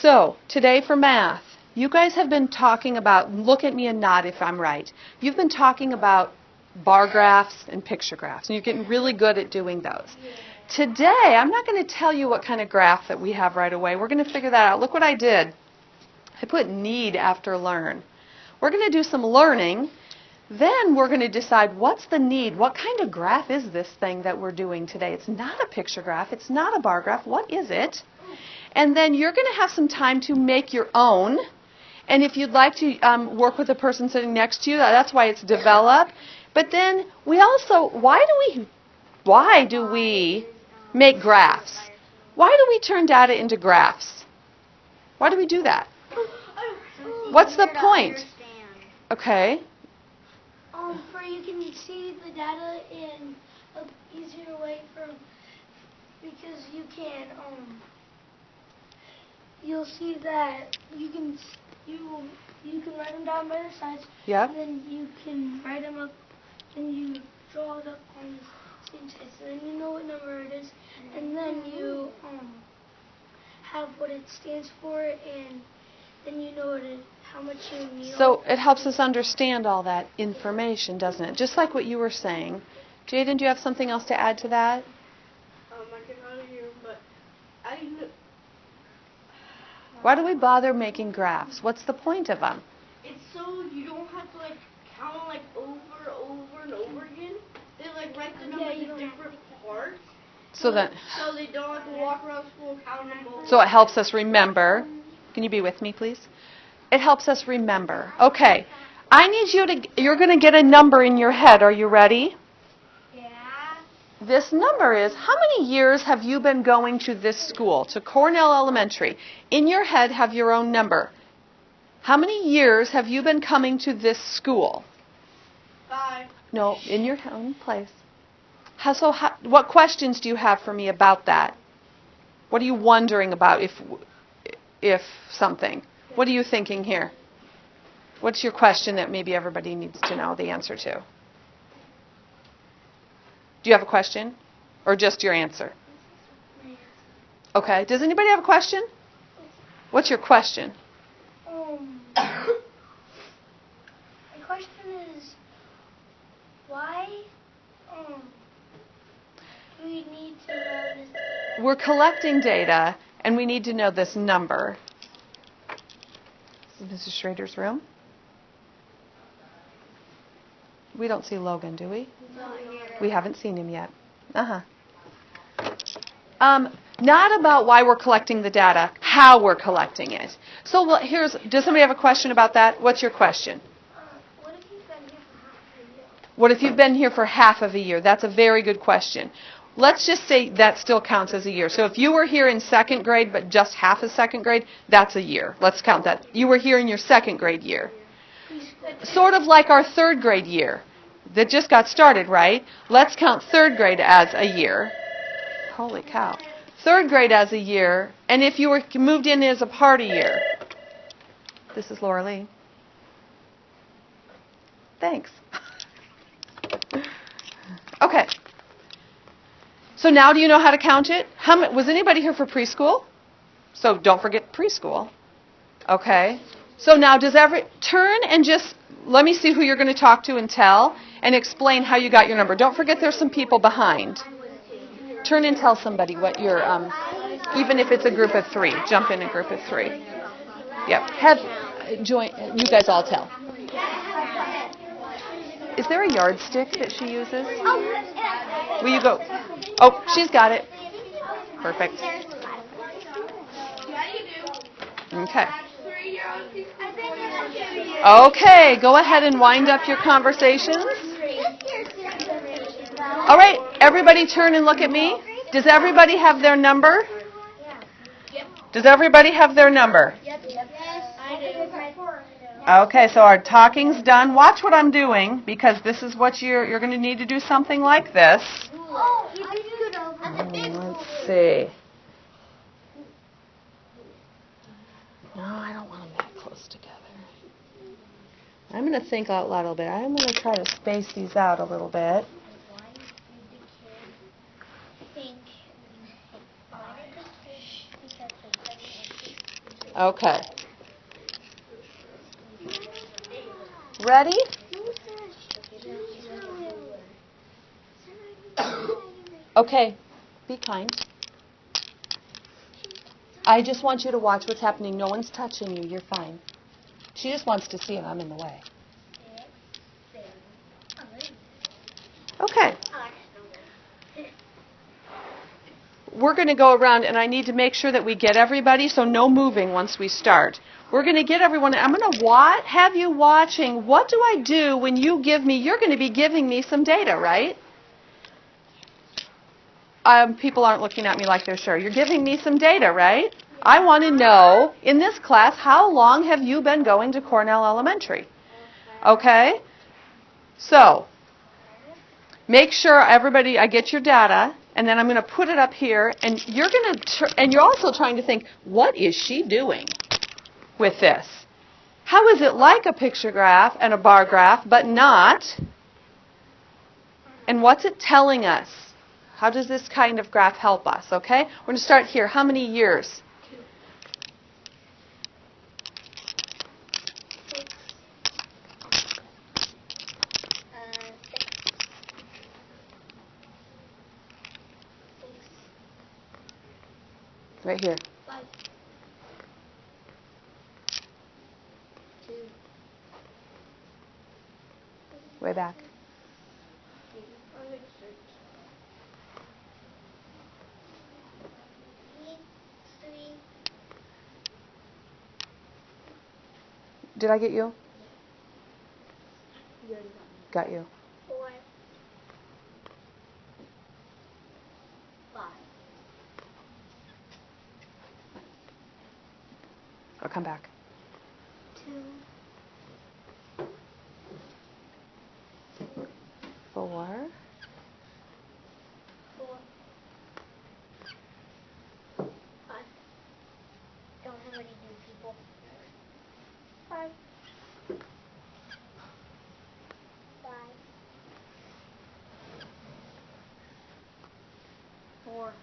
So, today for math, you guys have been talking about, look at me and nod if I'm right, you've been talking about bar graphs and picture graphs, and you're getting really good at doing those. Today, I'm not going to tell you what kind of graph that we have right away. We're going to figure that out. Look what I did. I put need after learn. We're going to do some learning. Then we're going to decide what's the need. What kind of graph is this thing that we're doing today? It's not a picture graph. It's not a bar graph. What is it? And then you're going to have some time to make your own. And if you'd like to work with the person sitting next to you, that's why it's develop. But then we also, why do we make graphs? Why do we turn data into graphs? Why do we do that? What's the point? Okay. For you can see the data in an easier way because you can you'll see that you can write them down by the sides. Yep. And then you can write them up and you draw it up on the same side. So then you know what number it is, and then you have what it stands for, and then you know how much you need. So it helps us understand all that information, doesn't it? Just like what you were saying. Jaden, do you have something else to add to that? I can hardly hear, but Why do we bother making graphs? What's the point of them? it's so you don't have to count them over and over again. They write the numbers in different parts. So they don't have to walk around school counting them over. So it helps us remember. Can you be with me, please? It helps us remember. Okay. I need you're going to get a number in your head. Are you ready? Yeah. This number is, how many years have you been going to this school, to Cornell Elementary? In your head, have your own number. How many years have you been coming to this school? 5. No, in your own place. What questions do you have for me about that? What are you wondering about if something? What are you thinking here? What's your question that maybe everybody needs to know the answer to? Do you have a question? Or just your answer? Okay. Does anybody have a question? What's your question? My question is, why do we need to know this? We're collecting data, and we need to know this number. This is Mrs. Schrader's room. We don't see Logan, do we? We haven't seen him yet. Not about why we're collecting the data, how we're collecting it. So does somebody have a question about that? What's your question? What if you've been here for half a year? What if you've been here for half of a year? That's a very good question. Let's just say that still counts as a year. So if you were here in second grade, but just half of second grade, that's a year. Let's count that. You were here in your second grade year. Sort of like our third grade year that just got started, right? Let's count third grade as a year. Holy cow. Third grade as a year. And if you were moved in as a part a year. This is Laura Lee. Thanks. Okay. So now do you know how to count it? Was anybody here for preschool? So don't forget preschool. Okay. So now turn and just let me see who you're going to talk to and tell and explain how you got your number. Don't forget there's some people behind. Turn and tell somebody what your, even if it's a group of 3. Jump in a group of 3. Yep. You guys all tell. Is there a yardstick that she uses? Will you go? Oh, she's got it. Perfect. Okay. Okay, go ahead and wind up your conversations. All right, everybody turn and look at me. Does everybody have their number? Does everybody have their number? Okay, so our talking's done. Watch what I'm doing, because this is what you're going to need to do something like this. Let's see. No, I don't want them that close together. I'm going to think out loud a little bit. I'm going to try to space these out a little bit. Okay. Ready? Okay. Be kind. I just want you to watch what's happening. No one's touching you. You're fine. She just wants to see it. I'm in the way. Okay. We're going to go around, and I need to make sure that we get everybody, so no moving once we start. We're going to get everyone. I'm going to have you watching. What do I do when you give me, you're going to be giving me some data, right? People aren't looking at me like they're sure. You're giving me some data, right? I want to know, in this class, how long have you been going to Cornell Elementary? Okay? So, make sure everybody, I get your data, and then I'm going to put it up here, and you're going to, and you're also trying to think, what is she doing with this? How is it like a picture graph and a bar graph, but not? And what's it telling us? How does this kind of graph help us, okay? We're going to start here. How many years? 6. Right here. 5. 2. Way back. 3. Did I get you? Got you. 4. 5. Or come back. 2. 4. 4. 5. Don't have any new people. 5. 5. 4.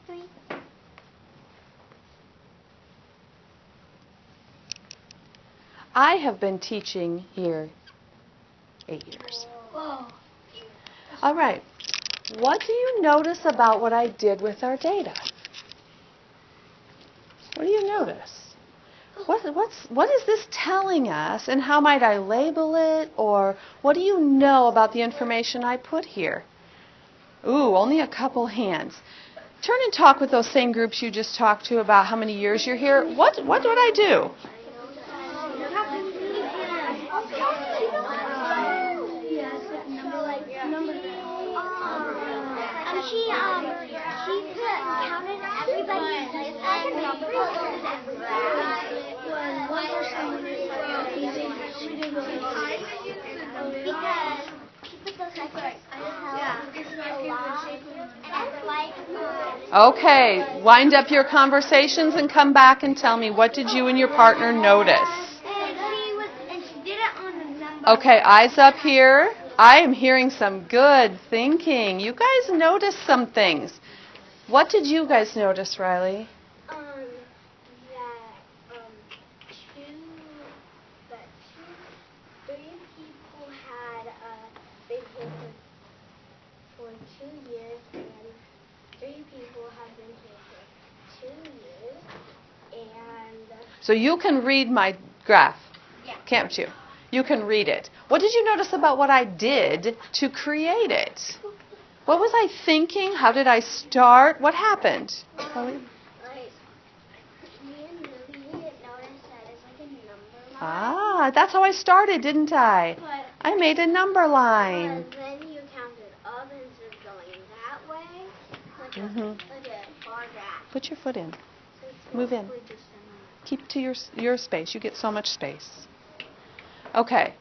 3. I have been teaching here 8 years. Whoa. All right. What do you notice about what I did with our data? What do you notice? What is this telling us, and how might I label it, or what do you know about the information I put here? Ooh, only a couple hands. Turn and talk with those same groups you just talked to about how many years you're here. What would I do? She counted everybody's numbers when one person because she put those Okay, wind up your conversations and come back and tell me, what did you and your partner notice? And she did it on the number. Okay, eyes up here. I am hearing some good thinking. You guys noticed some things. What did you guys notice, Riley? Three people had been here for 2 years, and 3 people have been here for 2 years, and... So you can read my graph, Yeah. can't you? You can read it. What did you notice about what I did to create it? What was I thinking? How did I start? What happened? Me and Lily didn't notice that it's like a number line. Ah, that's how I started, didn't I? But I made a number line. then you counted up instead of going that way, like Mhm. a bar graph. Put your foot in. So it's Move in. basically just a Keep to your space. You get so much space. Okay.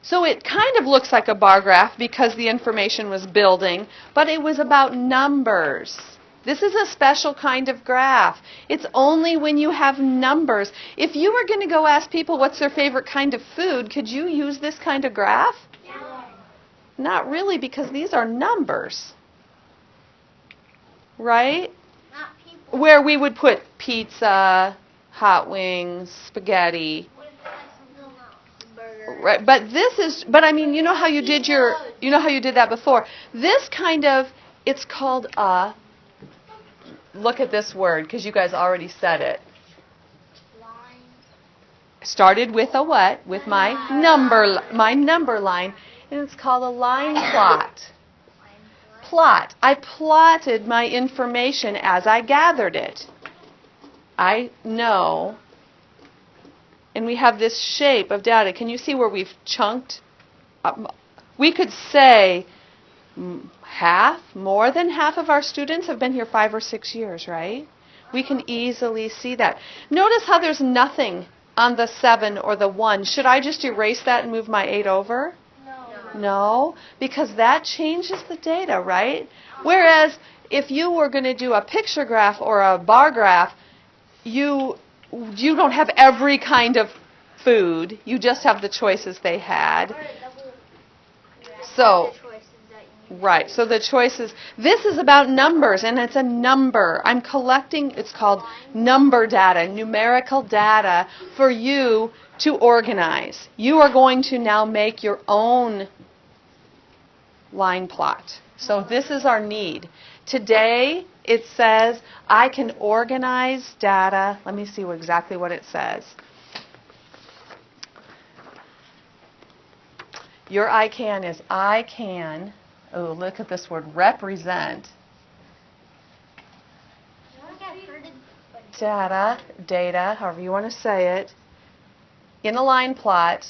So it kind of looks like a bar graph because the information was building, but it was about numbers. This is a special kind of graph. It's only when you have numbers. If you were going to go ask people what's their favorite kind of food, could you use this kind of graph? Yeah. Not really, because these are numbers. Right? Not people. where we would put pizza, hot wings, spaghetti. Right, but I mean, you know how you did that before. This kind of, it's called look at this word, because you guys already said it. Started with a what? With my number line, and it's called a line plot. Plot. I plotted my information as I gathered it. I know. And we have this shape of data. Can you see where we've chunked? We could say more than half of our students have been here 5 or 6 years, right? We can easily see that. Notice how there's nothing on the 7 or the 1. Should I just erase that and move my 8 over? No, because that changes the data, right? Whereas if you were going to do a picture graph or a bar graph, you don't have every kind of food. You just have the choices they had. So, right. So the choices. This is about numbers, and it's a number. I'm collecting. It's called number data, numerical data for you to organize. You are going to now make your own line plot. So this is our need. Today, it says I can organize data. Let me see exactly what it says. Your I can is I can, oh, look at this word, represent data, however you want to say it, in a line plot.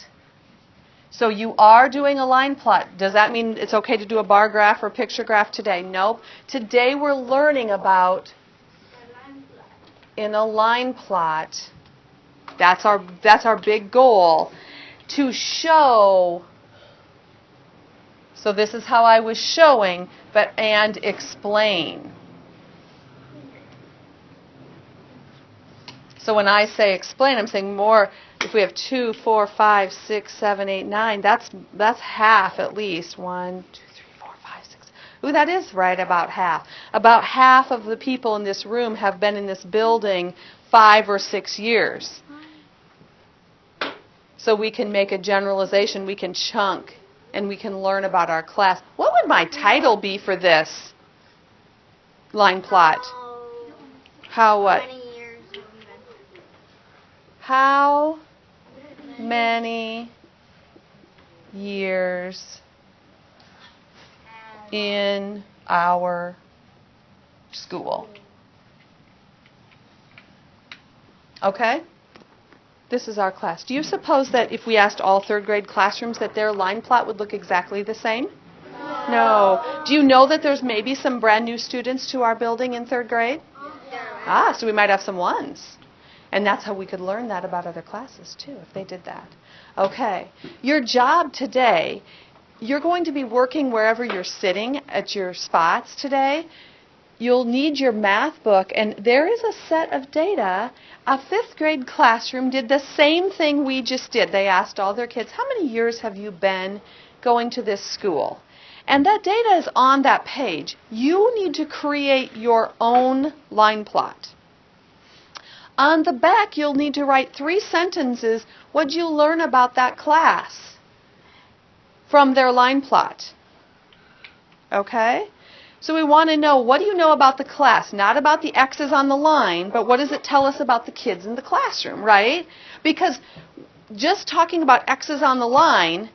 So you are doing a line plot. Does that mean it's okay to do a bar graph or picture graph today? Nope. Today we're learning about in a line plot. That's our big goal, to show. So this is how I was showing, and explain. So when I say explain, I'm saying more. If we have 2, 4, 5, 6, 7, 8, 9, that's half at least. 1, 2, 3, 4, 5, 6. Ooh, that is right, about half. About half of the people in this room have been in this building 5 or 6 years. So we can make a generalization, we can chunk, and we can learn about our class. What would my title be for this line plot? How what? How many years in our school? Okay? This is our class. Do you suppose that if we asked all third grade classrooms that their line plot would look exactly the same? No. Do you know that there's maybe some brand new students to our building in third grade? So we might have some ones. And that's how we could learn that about other classes, too, if they did that. Okay. Your job today, you're going to be working wherever you're sitting at your spots today. You'll need your math book, and there is a set of data. A 5th grade classroom did the same thing we just did. They asked all their kids, how many years have you been going to this school? And that data is on that page. You need to create your own line plot. On the back, you'll need to write 3 sentences. What'd you learn about that class from their line plot? Okay? So we want to know, what do you know about the class? Not about the X's on the line, but what does it tell us about the kids in the classroom, right? Because just talking about X's on the line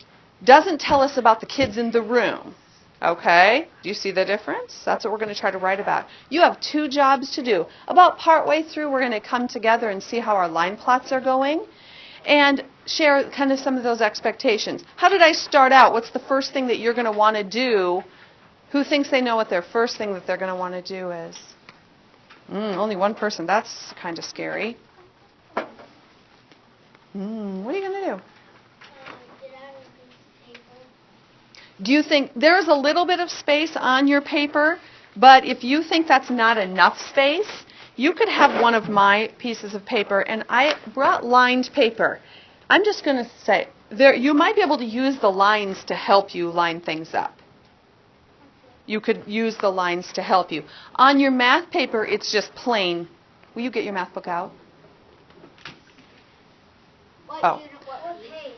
doesn't tell us about the kids in the room. Okay? Do you see the difference? That's what we're going to try to write about. You have 2 jobs to do. About partway through, we're going to come together and see how our line plots are going and share kind of some of those expectations. How did I start out? What's the first thing that you're going to want to do? Who thinks they know what their first thing that they're going to want to do is? Only one person. That's kind of scary. What are you going to do? Do you think there's a little bit of space on your paper, but if you think that's not enough space, you could have one of my pieces of paper, and I brought lined paper. I'm just going to say, you might be able to use the lines to help you line things up. you could use the lines to help you. On your math paper, it's just plain. Will you get your math book out? Oh. What page?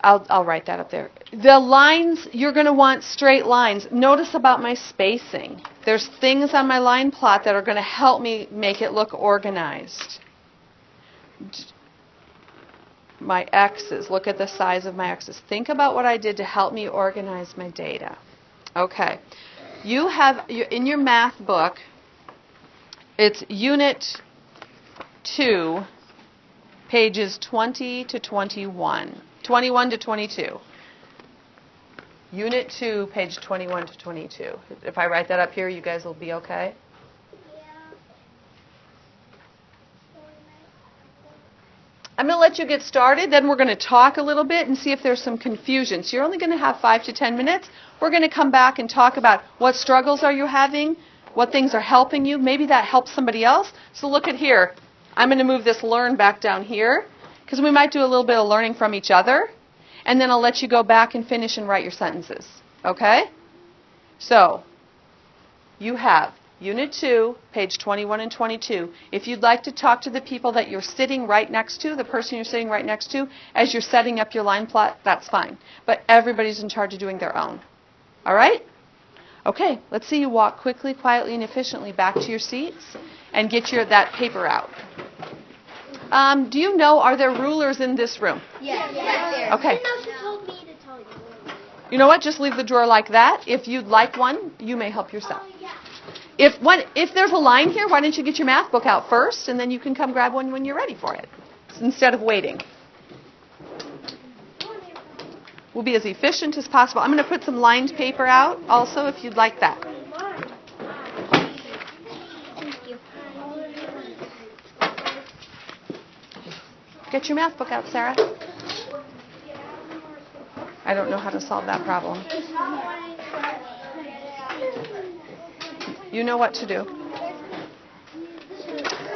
I'll write that up there. The lines, you're going to want straight lines. Notice about my spacing. There's things on my line plot that are going to help me make it look organized. My X's, look at the size of my X's. Think about what I did to help me organize my data. Okay. You have, in your math book, it's Unit 2, pages 20 to 21. 21 to 22. Unit 2, page 21 to 22. If I write that up here, you guys will be okay? I'm going to let you get started, then we're going to talk a little bit and see if there's some confusion. So you're only going to have 5 to 10 minutes. We're going to come back and talk about what struggles are you having, what things are helping you. Maybe that helps somebody else. So look at here. I'm going to move this learn back down here because we might do a little bit of learning from each other. And then I'll let you go back and finish and write your sentences. Okay? So you have Unit 2, page 21 and 22. If you'd like to talk to the people that you're sitting right next to, the person you're sitting right next to, as you're setting up your line plot, that's fine. But everybody's in charge of doing their own. All right? Okay, let's see you walk quickly, quietly, and efficiently back to your seats and get that paper out. Do you know, are there rulers in this room? Yes. Okay. She told me to tell you. You know what? Just leave the drawer like that. If you'd like one, you may help yourself. If there's a line here, why don't you get your math book out first, and then you can come grab one when you're ready for it, instead of waiting. We'll be as efficient as possible. I'm going to put some lined paper out also, if you'd like that. Thank you. Get your math book out, Sarah. I don't know how to solve that problem. You know what to do.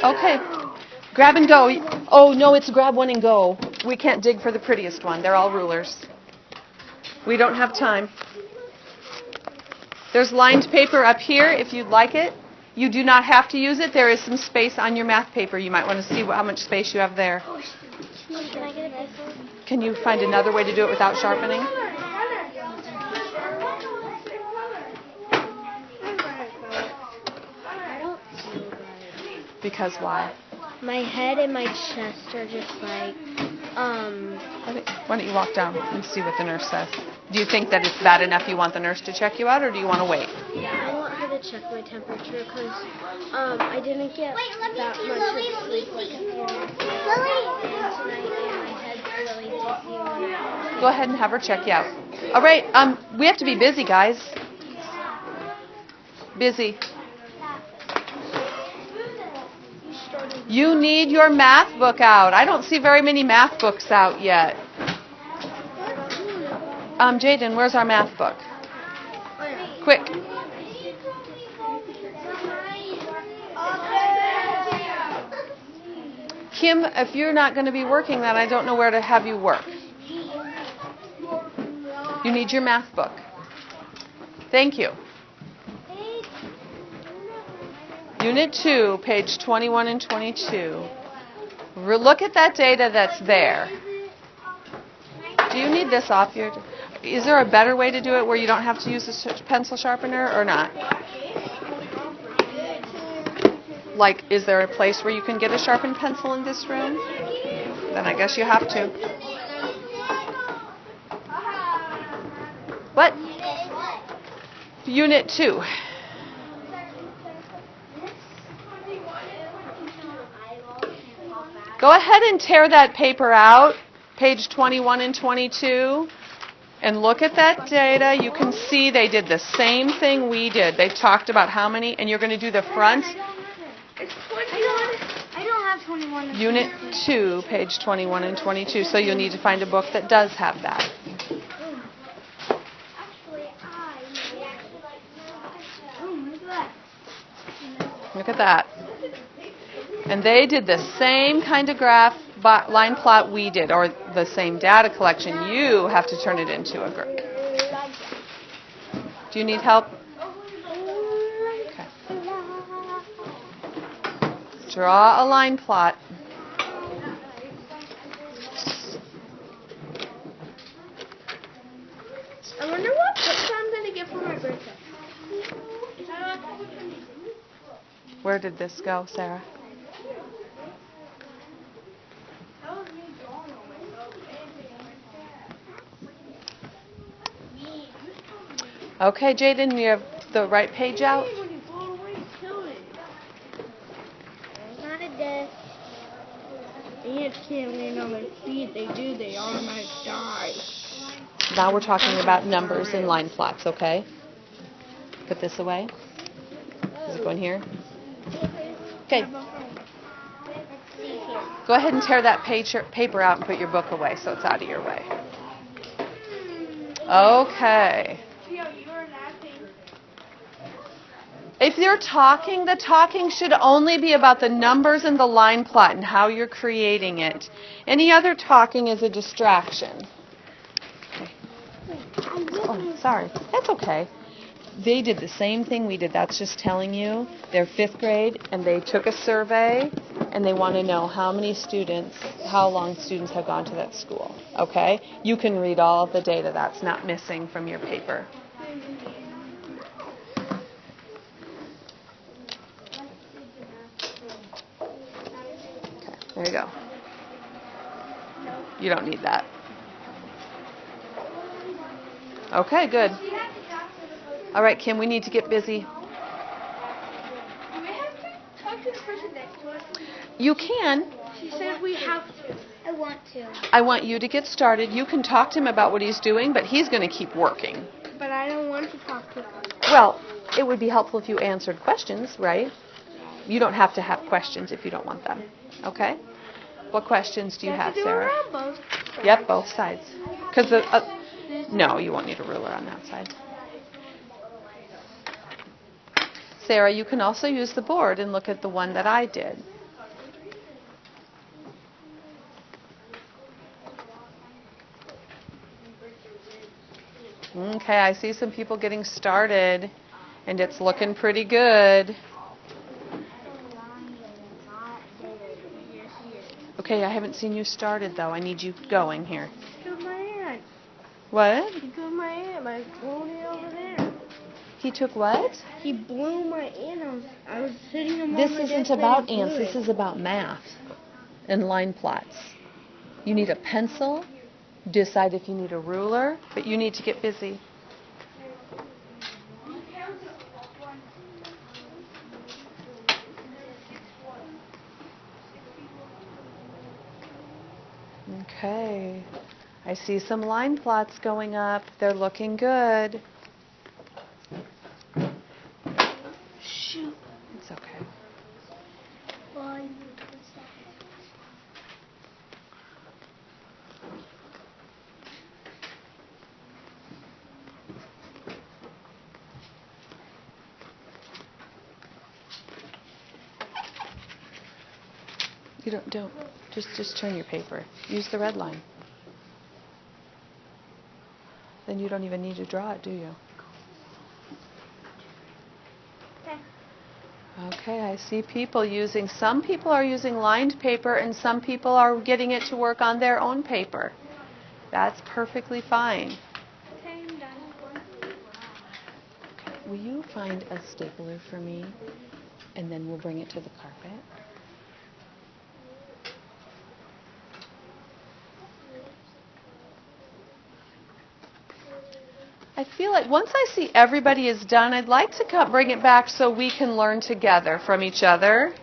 Okay. Grab and go. Oh, no, it's grab one and go. We can't dig for the prettiest one. They're all rulers. We don't have time. There's lined paper up here if you'd like it. You do not have to use it. There is some space on your math paper. You might want to see how much space you have there. Can I get a pencil? Can you find another way to do it without sharpening? Because why? My head and my chest are just like, Why don't you walk down and see what the nurse says? Do you think that it's bad enough you want the nurse to check you out, or do you want to wait? I want her to check my temperature because I didn't get that much of sleep like a few nights ago. And tonight my head's really dizzy. Go ahead and have her check you out. All right, we have to be busy, guys. Busy. You need your math book out. I don't see very many math books out yet. Jaden, where's our math book? Quick. Kim, if you're not going to be working, then I don't know where to have you work. You need your math book. Thank you. Unit 2, page 21 and 22. Look at that data that's there. Do you need this off your... Is there a better way to do it where you don't have to use a pencil sharpener or not? Like, is there a place where you can get a sharpened pencil in this room? Then I guess you have to. What? Unit 2. Go ahead and tear that paper out, page 21 and 22, and look at that data. You can see they did the same thing we did. They talked about how many, and you're going to do the front. I don't have 21. Unit 2, page 21 and 22, so you'll need to find a book that does have that. Look at that. And they did the same kind of graph line plot we did, or the same data collection. You have to turn it into a graph. Do you need help? Draw a line plot. I wonder what picture I'm going to get for my birthday. Where did this go, Sarah? Okay, Jaden, you have the right page out? Not a death. Ants can't land on their feet. They do. They automatically die. Now we're talking about numbers and line plots, okay? Put this away. Does it go in here? Okay. Go ahead and tear that paper out and put your book away so it's out of your way. Okay. If you're talking, the talking should only be about the numbers and the line plot and how you're creating it. Any other talking is a distraction. Okay. Oh, sorry. That's okay. They did the same thing we did. That's just telling you they're 5th grade and they took a survey and they want to know how long students have gone to that school. Okay? You can read all of the data. That's not missing from your paper. There you go. You don't need that. Okay, good. All right, Kim, we need to get busy. Do we have to talk to the person next to us? You can. She said we have to. I want to. I want you to get started. You can talk to him about what he's doing, but he's going to keep working. But I don't want to talk to her. Well, it would be helpful if you answered questions, right? You don't have to have questions if you don't want them. Okay? What questions do you have, Sarah? Both. Yep, both sides. Because no, you won't need a ruler on that side. Sarah, you can also use the board and look at the one that I did. Okay, I see some people getting started, and it's looking pretty good. Okay, I haven't seen you started, though. I need you going here. He took my hand. What? He took my hand. I blew it over there. He took what? He blew my ant. I was sitting on This my isn't desk and about he blew ants. it. This is about math and line plots. You need a pencil. Decide if you need a ruler, but you need to get busy. Okay. I see some line plots going up. They're looking good. Shoot. It's okay. One. You don't. Just turn your paper. Use the red line. Then you don't even need to draw it, do you? Okay, I see some people are using lined paper and some people are getting it to work on their own paper. That's perfectly fine. Okay, I'm done. Okay, will you find a stapler for me and then we'll bring it to the carpet? I feel like once I see everybody is done, I'd like to bring it back so we can learn together from each other.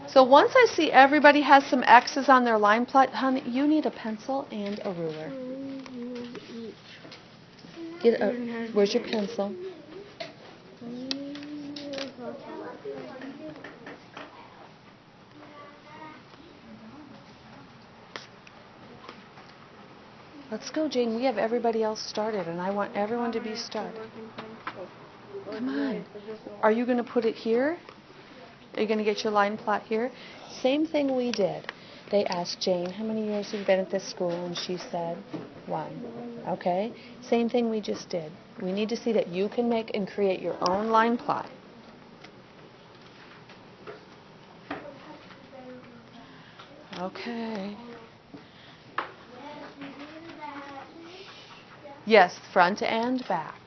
So once I see everybody has some X's on their line plot, honey, you need a pencil and a ruler. Where's your pencil? Let's go, Jane. We have everybody else started, and I want everyone to be started. Come on. Are you going to put it here? Are you going to get your line plot here? Same thing we did. They asked Jane, how many years have you been at this school? And she said, 1. Okay? Same thing we just did. We need to see that you can make and create your own line plot. Okay. Yes, front and back.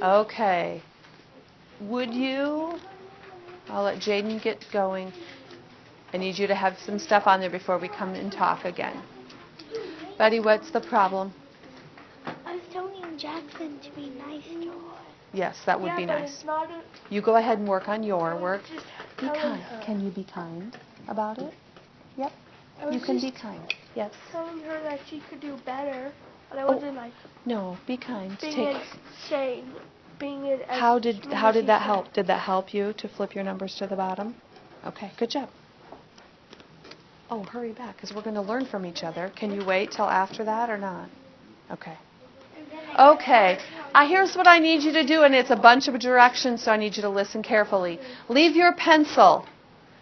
Okay. Would you, I'll let Jaden get going. I need you to have some stuff on there before we come and talk again. Betty, what's the problem? I was telling Jackson to be nice to her. Yes, that would be nice. You go ahead and work on your work. Be kind. Can you be kind about it? Yep. You can be kind. Yes. Telling her that she could do better, but I wasn't like No, be kind. being it. How did that help? Did that help you to flip your numbers to the bottom? Okay, good job. Oh, hurry back, because we're going to learn from each other. Can you wait till after that or not? Okay. Okay. Here's what I need you to do, and it's a bunch of directions, so I need you to listen carefully. Leave your pencil.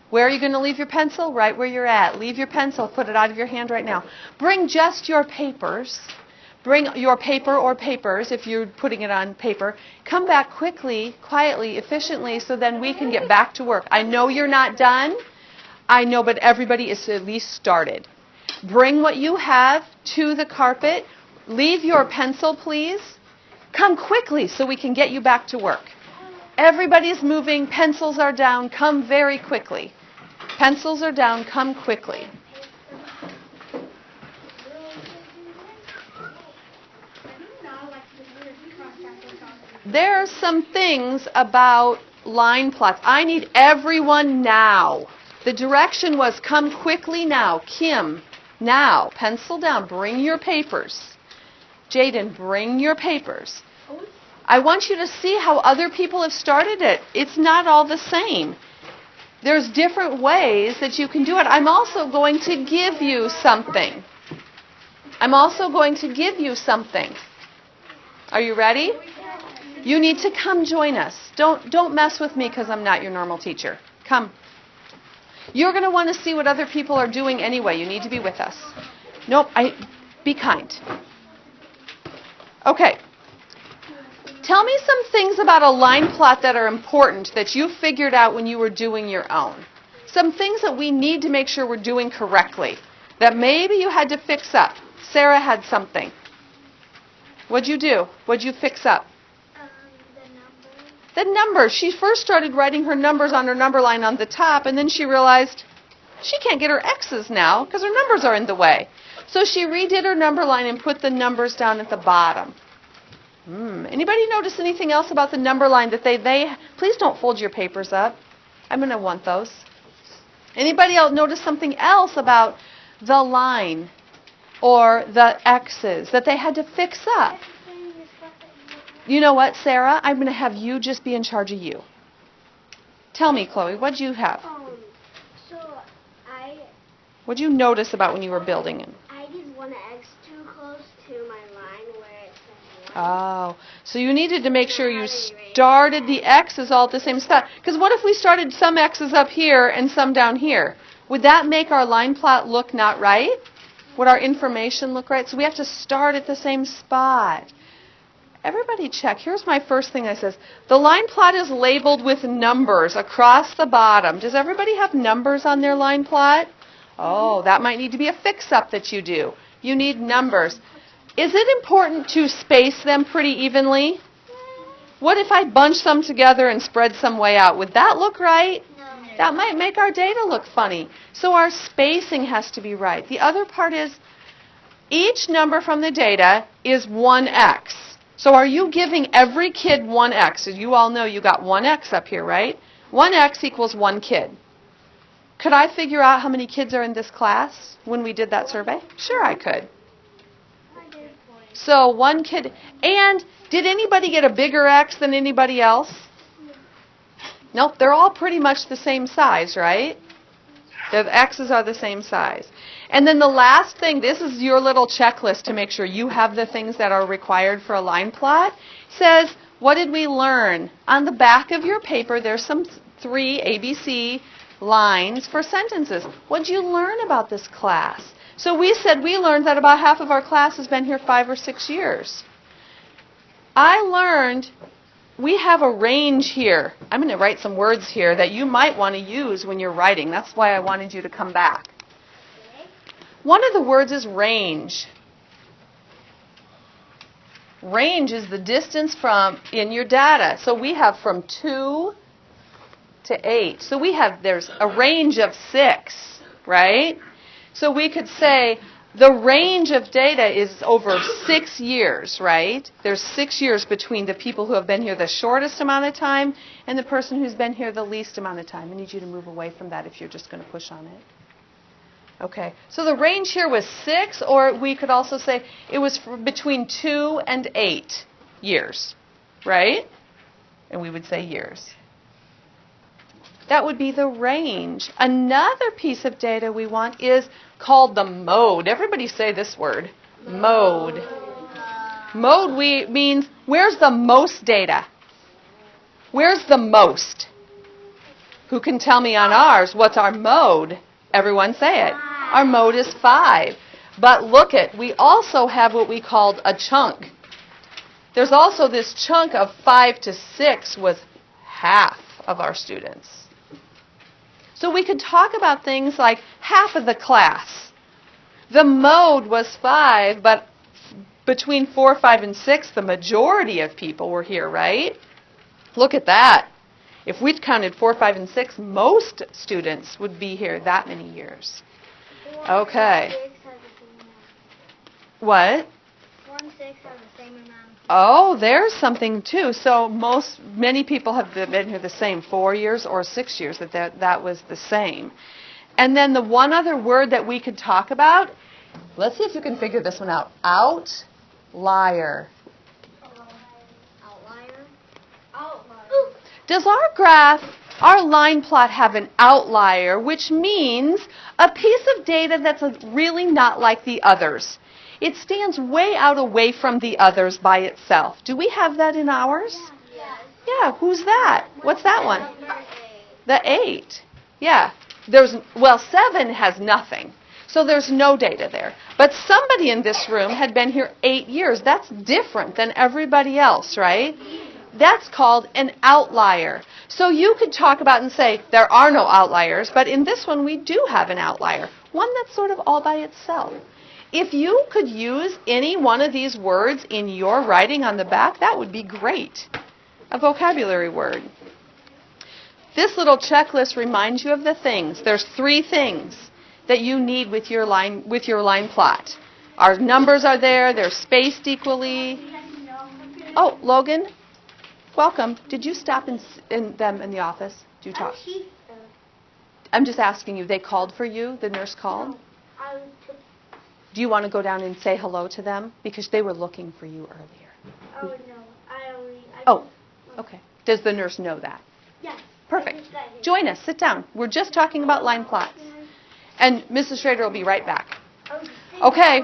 Where are you going to leave your pencil? Right where you're at. Leave your pencil. Put it out of your hand right now. Bring just your papers. Bring your paper or papers if you're putting it on paper. Come back quickly, quietly, efficiently, so then we can get back to work. I know you're not done. I know, but everybody is at least started. Bring what you have to the carpet. Leave your pencil, please. Come quickly so we can get you back to work. Everybody's moving. Pencils are down. Come very quickly. Pencils are down. Come quickly. There are some things about line plots. I need everyone now. The direction was come quickly now. Kim, now. Pencil down. Bring your papers. Jaden, bring your papers. I want you to see how other people have started it. It's not all the same. There's different ways that you can do it. I'm also going to give you something. Are you ready? You need to come join us. Don't mess with me because I'm not your normal teacher. Come. You're going to want to see what other people are doing anyway. You need to be with us. Nope, be kind. Okay. Tell me some things about a line plot that are important that you figured out when you were doing your own. Some things that we need to make sure we're doing correctly that maybe you had to fix up. Sarah had something. What'd you do? What'd you fix up? The numbers. She first started writing her numbers on her number line on the top, and then she realized she can't get her X's now because her numbers are in the way. So she redid her number line and put the numbers down at the bottom. Anybody notice anything else about the number line that they please don't fold your papers up. I'm going to want those. Anybody else notice something else about the line or the X's that they had to fix up? You know what, Sarah? I'm going to have you just be in charge of you. Tell me, Chloe, what did you have? What did you notice about when you were building it? I did one X too close to my line where it said 1. Oh, so you needed to make sure you started the X's all at the same spot. Because what if we started some X's up here and some down here? Would that make our line plot look not right? Would our information look right? So we have to start at the same spot. Everybody check. Here's my first thing I says. The line plot is labeled with numbers across the bottom. Does everybody have numbers on their line plot? Oh, that might need to be a fix-up that you do. You need numbers. Is it important to space them pretty evenly? What if I bunch them together and spread some way out? Would that look right? No. That might make our data look funny. So our spacing has to be right. The other part is each number from the data is 1x. So are you giving every kid 1x? As you all know, you got 1x up here, right? 1x equals 1 kid. Could I figure out how many kids are in this class when we did that survey? Sure, I could. So 1 kid. And did anybody get a bigger X than anybody else? Nope, they're all pretty much the same size, right? The X's are the same size. And then the last thing, this is your little checklist to make sure you have the things that are required for a line plot. Says, what did we learn? On the back of your paper, there's some 3 ABC lines for sentences. What did you learn about this class? So we said we learned that about half of our class has been here 5 or 6 years. I learned we have a range here. I'm going to write some words here that you might want to use when you're writing. That's why I wanted you to come back. One of the words is range. Range is the distance from in your data. So we have from 2 to 8. So there's a range of 6, right? So we could say the range of data is over 6 years, right? There's 6 years between the people who have been here the shortest amount of time and the person who's been here the least amount of time. I need you to move away from that if you're just going to push on it. Okay, so the range here was 6, or we could also say it was between 2 and 8 years, right? And we would say years. That would be the range. Another piece of data we want is called the mode. Everybody say this word, mode. Mode means where's the most data? Where's the most? Who can tell me on ours what's our mode? Everyone say it. Our mode is 5. But look we also have what we called a chunk. There's also this chunk of 5 to 6 with half of our students. So we could talk about things like half of the class. The mode was 5, but between 4, 5, and 6, the majority of people were here, right? Look at that. If we'd counted 4, 5, and 6, most students would be here that many years. Okay. What? 4 and 6 are the same amount. Oh, there's something too. So many people have been here the same 4 years or 6 years. That was the same. And then the one other word that we could talk about. Let's see if you can figure this one out. Outlier. Outlier. Does our graph, our line plot, have an outlier, which means a piece of data that's really not like the others? It stands way out away from the others by itself. Do we have that in ours? Yes. Yeah, who's that? What's that one? Number 8. The 8. Yeah. 7 has nothing. So there's no data there. But somebody in this room had been here 8 years. That's different than everybody else, right? That's called an outlier. So you could talk about and say there are no outliers, but in this one we do have an outlier, one that's sort of all by itself. If you could use any one of these words in your writing on the back, that would be great. A vocabulary word. This little checklist reminds you of the things. There's 3 things that you need with your line plot. Our numbers are there. They're spaced equally. Oh, Logan, welcome. Did you stop in them in the office? Do you talk? I'm just asking you. They called for you? The nurse called? Do you want to go down and say hello to them? Because they were looking for you earlier. Oh, no. Okay. Does the nurse know that? Yes. Perfect. Join us. Sit down. We're just talking about line plots. And Mrs. Schrader will be right back. Okay.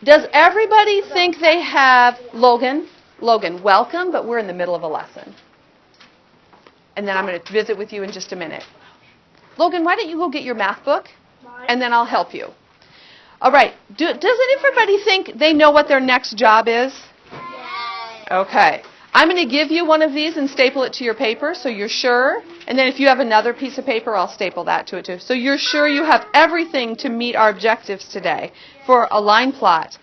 Does everybody think they have Logan? Logan, welcome, but we're in the middle of a lesson. And then I'm going to visit with you in just a minute. Logan, why don't you go get your math book, and then I'll help you. All right. Doesn't everybody think they know what their next job is? Yes. Okay. I'm going to give you one of these and staple it to your paper so you're sure. And then if you have another piece of paper, I'll staple that to it too. So you're sure you have everything to meet our objectives today for a line plot.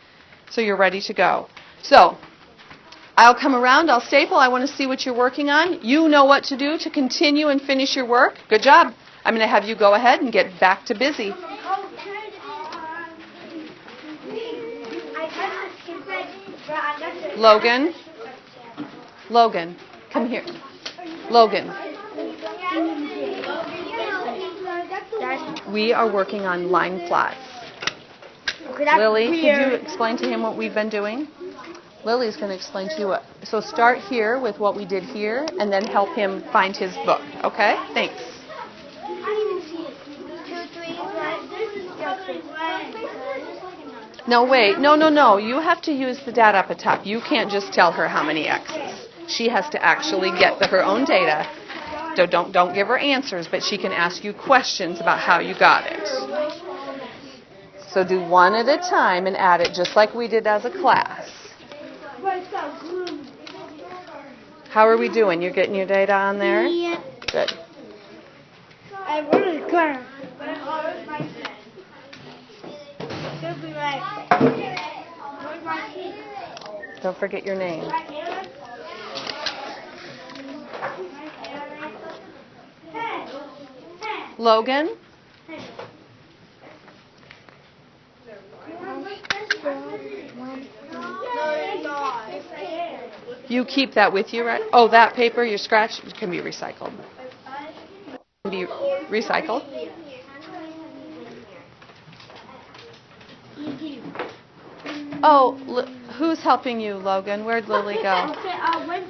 So you're ready to go. So I'll come around, I'll staple, I want to see what you're working on. You know what to do to continue and finish your work. Good job. I'm going to have you go ahead and get back to busy. Logan, come here. Logan. We are working on line plots. Lily, could you explain to him what we've been doing? Lily's going to explain to you what. So start here with what we did here, and then help him find his book. Okay? Thanks. No, wait. No. You have to use the data up at top. You can't just tell her how many X's. She has to actually get her own data. So don't give her answers, but she can ask you questions about how you got it. So do one at a time and add it just like we did as a class. How are we doing? You're getting your data on there? Yeah. Good. I wrote it clear. Don't forget your name. Logan? You keep that with you, right? Oh, that paper, your scratch, can be recycled. Can be recycled. Oh, who's helping you, Logan? Where'd Lily go?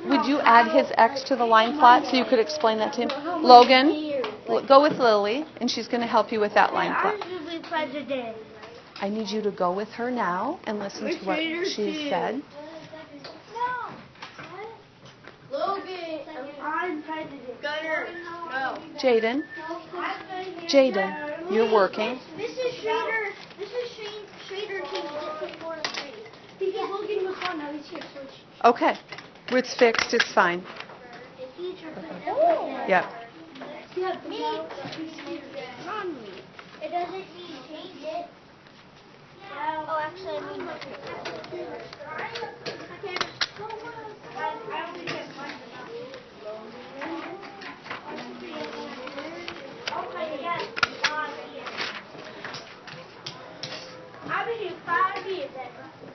Would you add his X to the line plot so you could explain that to him? Logan, go with Lily, and she's going to help you with that line plot. I need you to go with her now and listen to what she said. Logan, I'm president. Gunner, no. Jaden, you're working. This is Shader. This is Shader changed it to 4 and 3. Because Logan was gone, now he's here, so it's... Okay. It's fixed. It's fine. Yep. Me. It doesn't mean change it. Oh, actually, I mean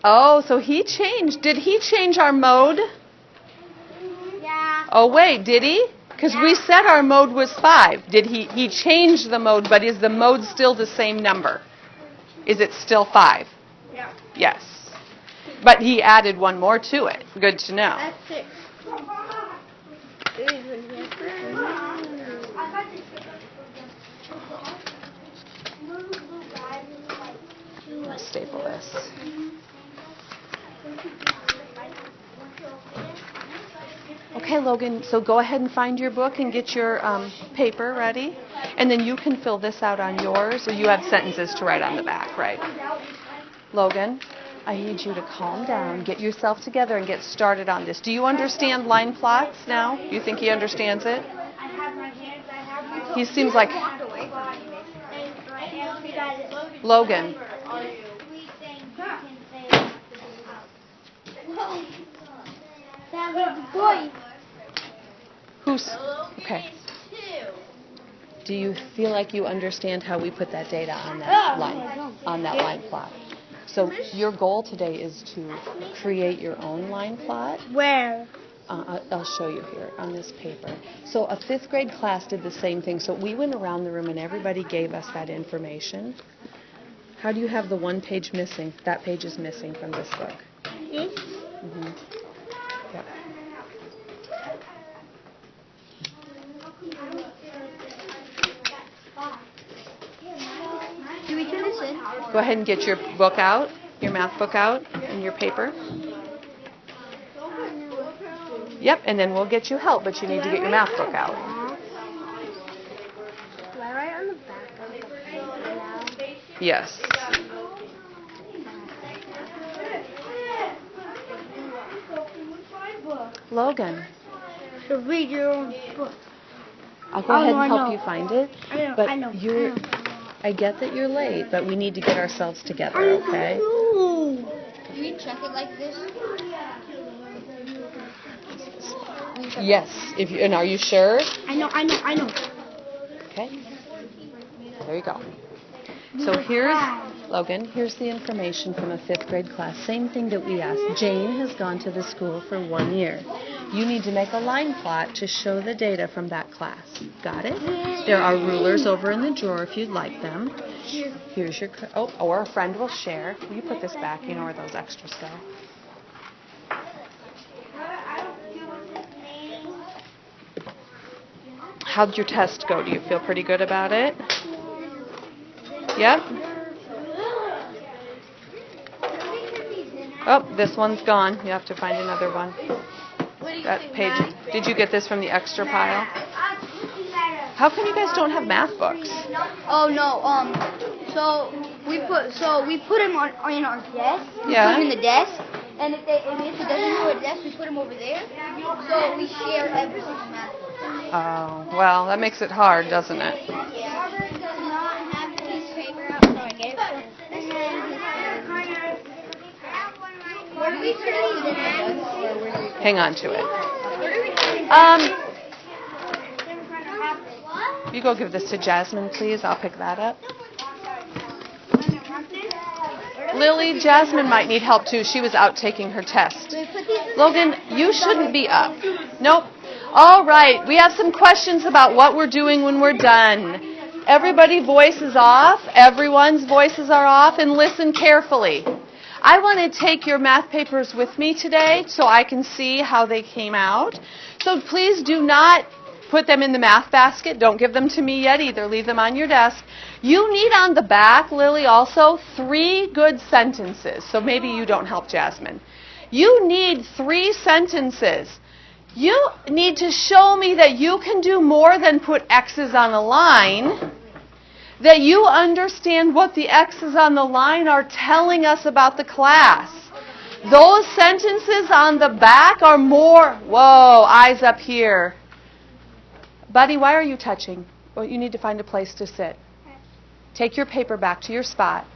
Oh, so he changed. Did he change our mode? Yeah. Oh, wait, did he? Because we said our mode was 5. Did he changed the mode, but is the mode still the same number? Is it still 5? Yeah. Yes. But he added one more to it. Good to know. That's 6. Let's staple this. Okay, Logan, so go ahead and find your book and get your paper ready. And then you can fill this out on yours, or you have sentences to write on the back, right? Logan, I need you to calm down, get yourself together, and get started on this. Do you understand line plots now? You think he understands it? He seems like... Logan. Who's... Okay. Do you feel like you understand how we put that data on that line plot? So your goal today is to create your own line plot. Where? I'll show you here on this paper. So a 5th grade class did the same thing. So we went around the room and everybody gave us that information. How do you have the one page missing? That page is missing from this book. This? Mm-hmm. Yep. Do we turn this in? Go ahead and get your book out, your math book out, and your paper. Yep, and then we'll get you help, but you need to get your math book out. Do I write on the back of the paper now? Yes. Logan. So read your own book. I'll go ahead and help know. you find it. But I get that you're late, but we need to get ourselves together, okay? Do we check it like this? Yes. And are you sure? I know. Okay. There you go. So here's, Logan, here's the information from a 5th grade class. Same thing that we asked. Jane has gone to the school for 1 year. You need to make a line plot to show the data from that class. Got it? There are rulers over in the drawer if you'd like them. Here's your, or a friend will share. Will you put this back? You know where those extras go. How'd your test go? Do you feel pretty good about it? Yep. Oh, this one's gone. You have to find another one. That page. Did you get this from the extra pile? How come you guys don't have math books? Oh no. So we put them on in our desk. Yeah. Put them in the desk, and if it doesn't go to a desk, we put them over there. So we share everything's math. Oh, well, that makes it hard, doesn't it? Not have the piece of paper out, so I gave it to him. Hang on to it. You go give this to Jasmine, please. I'll pick that up. Lily, Jasmine might need help too. She was out taking her test. Logan, you shouldn't be up. Nope. All right. We have some questions about what we're doing when we're done. Everybody's voice is off. Everyone's voices are off. And listen carefully. I want to take your math papers with me today so I can see how they came out. So please do not put them in the math basket. Don't give them to me yet either. Leave them on your desk. You need on the back, Lily, also 3 good sentences. So maybe you don't help Jasmine. You need 3 sentences. You need to show me that you can do more than put X's on a line, that you understand what the X's on the line are telling us about the class. Those sentences on the back are more, whoa, eyes up here. Buddy, why are you touching? Well, you need to find a place to sit. Take your paper back to your spot.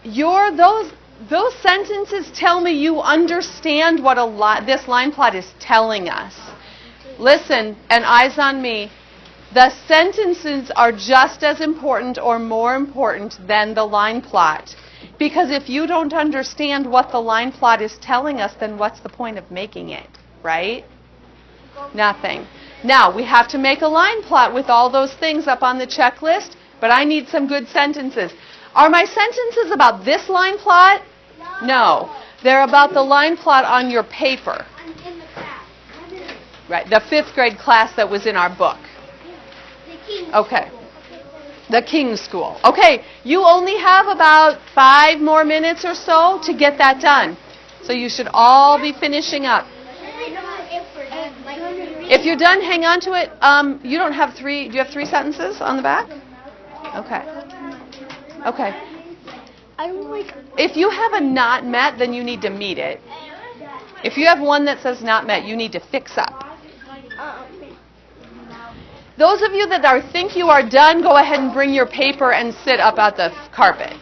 Those sentences tell me you understand what this line plot is telling us. Listen, and eyes on me. The sentences are just as important or more important than the line plot. Because if you don't understand what the line plot is telling us, then what's the point of making it, right? Nothing. Now, we have to make a line plot with all those things up on the checklist, but I need some good sentences. Are my sentences about this line plot? No. They're about the line plot on your paper. Right, the 5th grade class that was in our book. Okay. The King's School. Okay, you only have about 5 more minutes or so to get that done. So you should all be finishing up. If you're done, hang on to it. You don't have 3, do you have 3 sentences on the back? Okay. Okay. If you have a not met, then you need to meet it. If you have one that says not met, you need to fix up. Those of you that think you are done, go ahead and bring your paper and sit up at the carpet.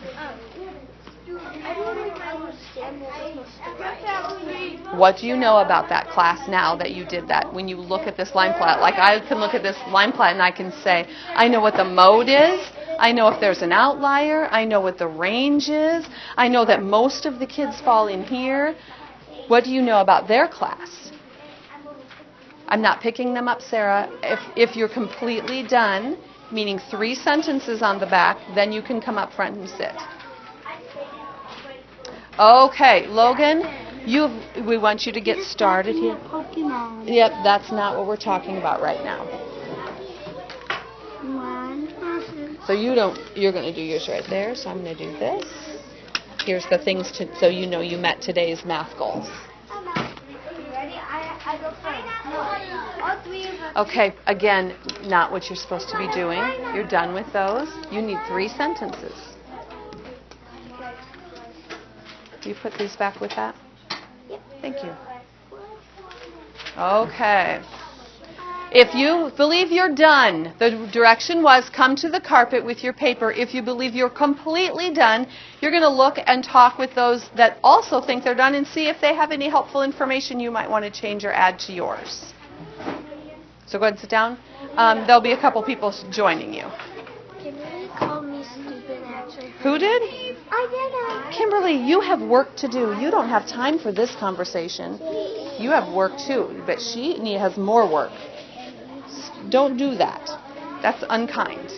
What do you know about that class now that you did that? When you look at this line plot, like I can look at this line plot and I can say, I know what the mode is. I know if there's an outlier. I know what the range is. I know that most of the kids fall in here. What do you know about their class? I'm not picking them up, Sarah. If you're completely done, meaning 3 sentences on the back, then you can come up front and sit. Okay, Logan, we want you to get started here. Yep, that's not what we're talking about right now. So you're going to do yours right there, so I'm going to do this. Here's the things so you know you met today's math goals. Okay, again, not what you're supposed to be doing. You're done with those. You need 3 sentences. You put these back with that? Yep. Thank you. Okay. If you believe you're done, the direction was come to the carpet with your paper. If you believe you're completely done, you're going to look and talk with those that also think they're done and see if they have any helpful information you might want to change or add to yours. So go ahead and sit down. There'll be a couple people joining you. Kimberly called me stupid, actually. Who did? I did. Kimberly, you have work to do. You don't have time for this conversation. You have work too, but she has more work. Don't do that. That's unkind.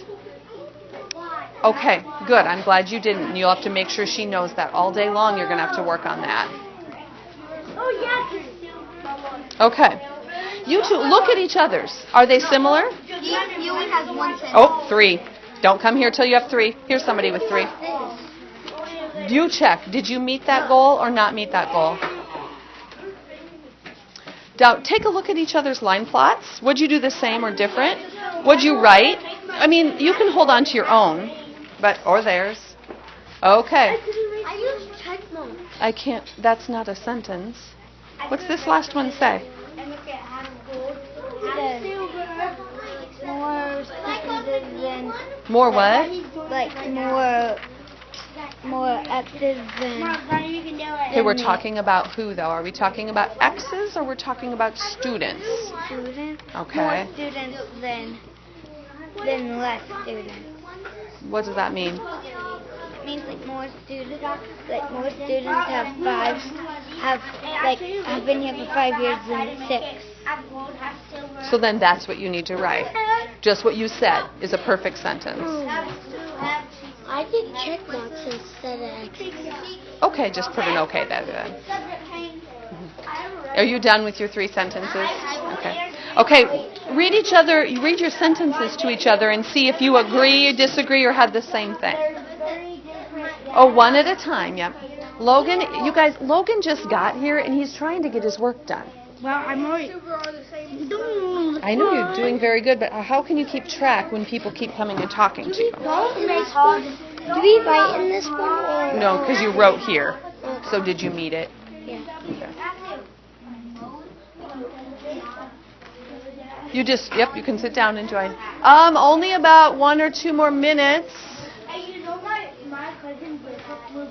Okay, good. I'm glad you didn't. You'll have to make sure she knows that all day long. You're going to have to work on that. Okay. You two, look at each other's. Are they similar? You only has 1 sentence. Oh, 3. Don't come here till you have 3. Here's somebody with 3. You check. Did you meet that goal or not meet that goal? Now, take a look at each other's line plots. Would you do the same or different? Would you write? I mean, you can hold on to your own, or theirs. Okay. I used check notes. I can't. That's not a sentence. What's this last one say? More sentences than More what? like more more X's than. Okay, we're talking about who, though? Are we talking about X's or we're talking about students? Students. Okay. More students than less students. What does that mean? It means like more students have been here for 5 years than 6. So then that's what you need to write. Just what you said is a perfect sentence. I did check marks instead of X's. Okay, just put an okay there then. Are you done with your 3 sentences? Okay. Okay, read your sentences to each other and see if you agree, disagree, or have the same thing. Oh, one at a time, yep. Logan, you guys, Logan just got here and he's trying to get his work done. Well, I'm already. I know you're doing very good, but how can you keep track when people keep coming and talking to you? Do we write in this one? Or? No, because you wrote here. So did you meet it? Yeah. Okay. You just, yep, you can sit down and join. Only about 1 or 2 more minutes. Hey, you know my cousin Bishop was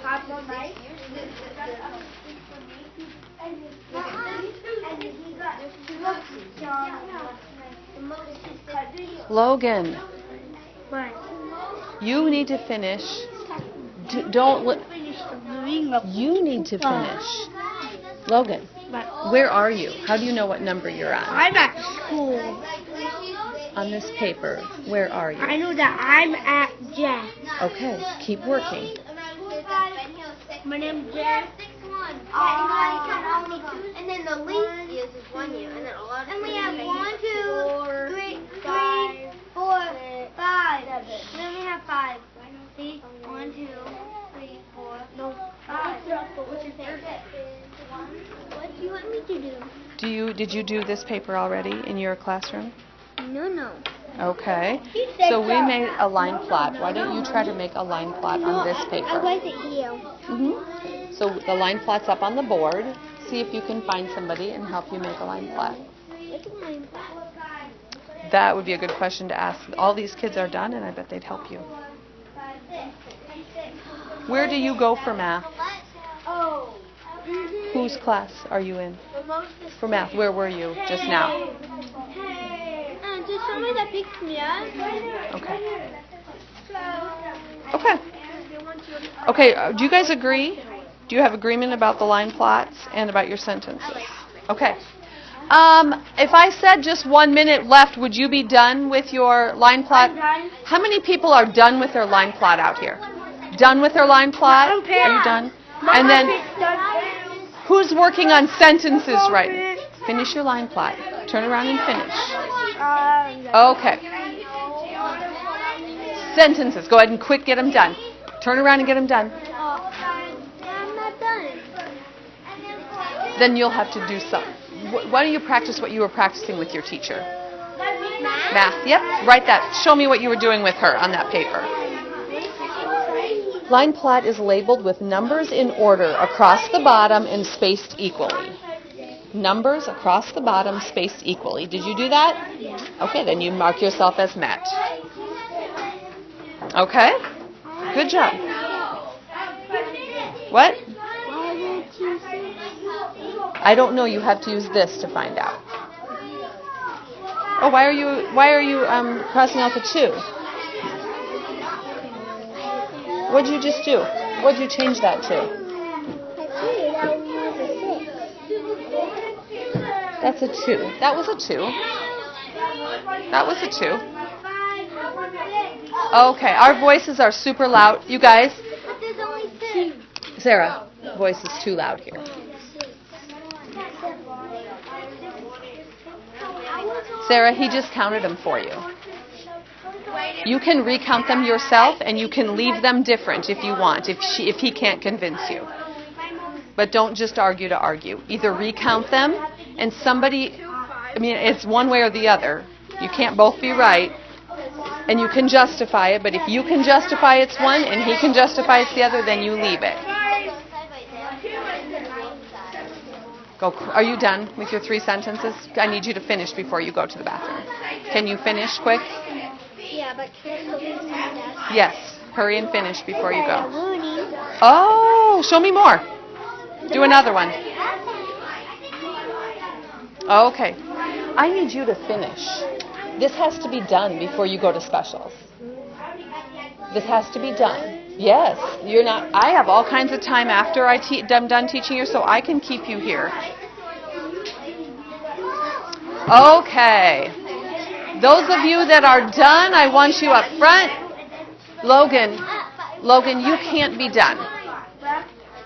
hot one night? And he got Logan, What? you need to finish. You need to finish. Logan, where are you? How do you know what number you're on? I'm at school. On this paper, where are you? I know that I'm at Jeff. Okay, keep working. My name's Jeff. And then the least is 1 year, and then a lot of. And we have 1, 2, 3, 4, 5. And then we have 5. See, 1, 2, 3, 4. No, 5. What do you want me to do? Did you do this paper already in your classroom? No. Okay. So we made a line plot. Why don't you try to make a line plot on this paper? I like the eel. Mm-hmm. So the line plot's up on the board. See if you can find somebody and help you make a line plot. That would be a good question to ask. All these kids are done, and I bet they'd help you. Where do you go for math? Whose class are you in? For math, where were you just now? Just somebody that picked me up. Okay. Okay. Okay, do you guys agree? Do you have agreement about the line plots and about your sentences? Okay. If I said just 1 minute left, would you be done with your line plot? How many people are done with their line plot out here? Done with their line plot? Are you done? And then, who's working on sentences right now? Finish your line plot. Turn around and finish. Okay. Sentences. Go ahead and quick get them done. Turn around and get them done. I'm not done. Then you'll have to do some. Why don't you practice what you were practicing with your teacher? Math. Yep. Write that. Show me what you were doing with her on that paper. Line plot is labeled with numbers in order across the bottom and spaced equally. Numbers across the bottom spaced equally. Did you do that? Yeah. Okay, then you mark yourself as met. Okay? Good job. What? I don't know. You have to use this to find out. Oh, why are you crossing out the 2? What did you just do? What did you change that to? That's a 2. That was a 2. That was a 2. Okay, our voices are super loud. You guys? Sarah, voice is too loud here. Sarah, he just counted them for you. You can recount them yourself, and you can leave them different if you want, if he can't convince you. But don't just argue to argue. Either recount them, and it's one way or the other. You can't both be right, and you can justify it, but if you can justify it's one, and he can justify it's the other, then you leave it. Go. Are you done with your 3 sentences? I need you to finish before you go to the bathroom. Can you finish quick? Yeah, but can I go to the desk? Yes. Hurry and finish before you go. Oh, show me more. Do another one. Okay. I need you to finish. This has to be done before you go to specials. This has to be done. Yes, you're not. I have all kinds of time after I'm done teaching you, so I can keep you here. Okay. Those of you that are done, I want you up front. Logan, you can't be done.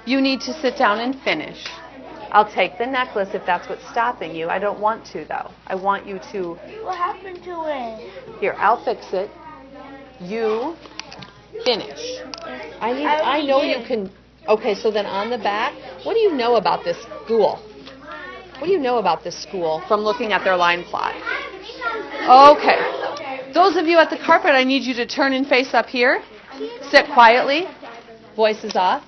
You need to sit down and finish. I'll take the necklace if that's what's stopping you. I don't want to, though. I want you to... What happened to it? Here, I'll fix it. You finish. I know you can... Okay, so then on the back, what do you know about this school? What do you know about this school from looking at their line plot? Okay. Those of you at the carpet, I need you to turn and face up here. Sit quietly. Voices off.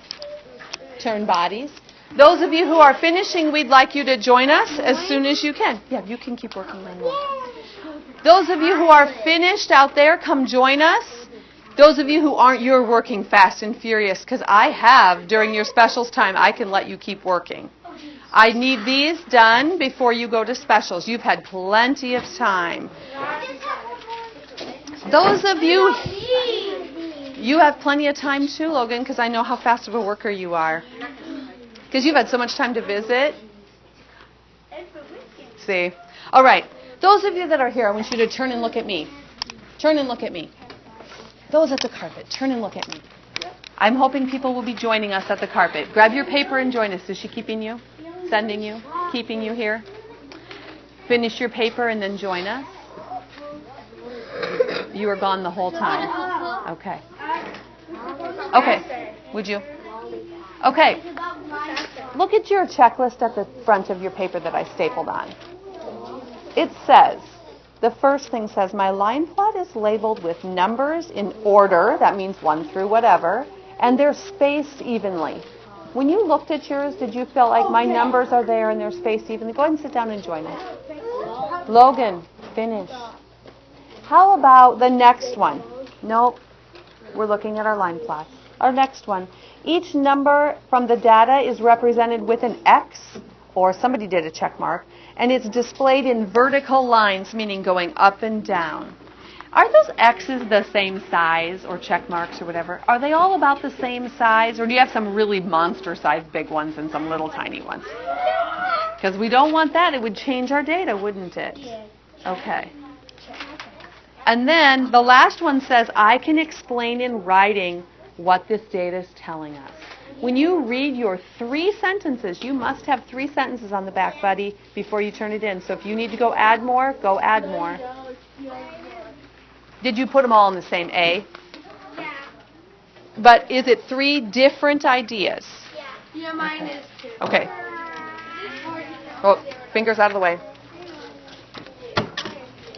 Turn bodies. Those of you who are finishing, we'd like you to join us as soon as you can. Yeah, you can keep working on that. Those of you who are finished out there, come join us. Those of you who aren't, you're working fast and furious because I have, during your specials time, I can let you keep working. I need these done before you go to specials. You've had plenty of time. Those of you, you have plenty of time too, Logan, because I know how fast of a worker you are. Because you've had so much time to visit. See? All right. Those of you that are here, I want you to turn and look at me. Turn and look at me. Those at the carpet, turn and look at me. I'm hoping people will be joining us at the carpet. Grab your paper and join us. Is she keeping you? Sending you? Keeping you here? Finish your paper and then join us. You were gone the whole time. Okay. Okay. Would you? Okay. Look at your checklist at the front of your paper that I stapled on. It says, the first thing says, my line plot is labeled with numbers in order, that means 1 through whatever, and they're spaced evenly. When you looked at yours, did you feel like my numbers are there and they're spaced evenly? Go ahead and sit down and join us. Logan, finish. How about the next one? Nope. We're looking at our line plots. Our next one. Each number from the data is represented with an X, or somebody did a check mark, and it's displayed in vertical lines, meaning going up and down. Are those X's the same size, or check marks, or whatever? Are they all about the same size, or do you have some really monster-sized big ones and some little tiny ones? Because we don't want that. It would change our data, wouldn't it? Okay. And then the last one says, I can explain in writing what this data is telling us. When you read your 3 sentences, you must have 3 sentences on the back, buddy, before you turn it in. So if you need to go add more, go add more. Did you put them all in the same A? Yeah. But is it 3 different ideas? Yeah, mine is too. Okay. Oh, fingers out of the way.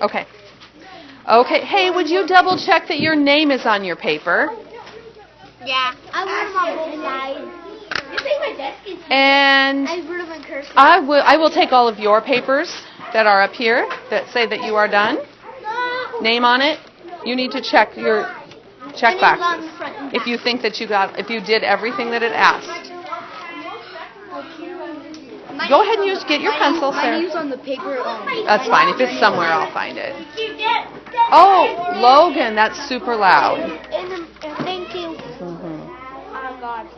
Okay. Okay. Hey, would you double check that your name is on your paper? Yeah. I wrote them on both sides. You think my desk is And I wrote them in cursive. I will take all of your papers that are up here that say that you are done. Name on it. You need to check your check boxes if you think that if you did everything that it asked. Go ahead and get your pencil, Sarah. Mine on the paper. That's fine. If it's somewhere, I'll find it. Oh, Logan, that's super loud. Thank you. Mm-hmm. Oh, God.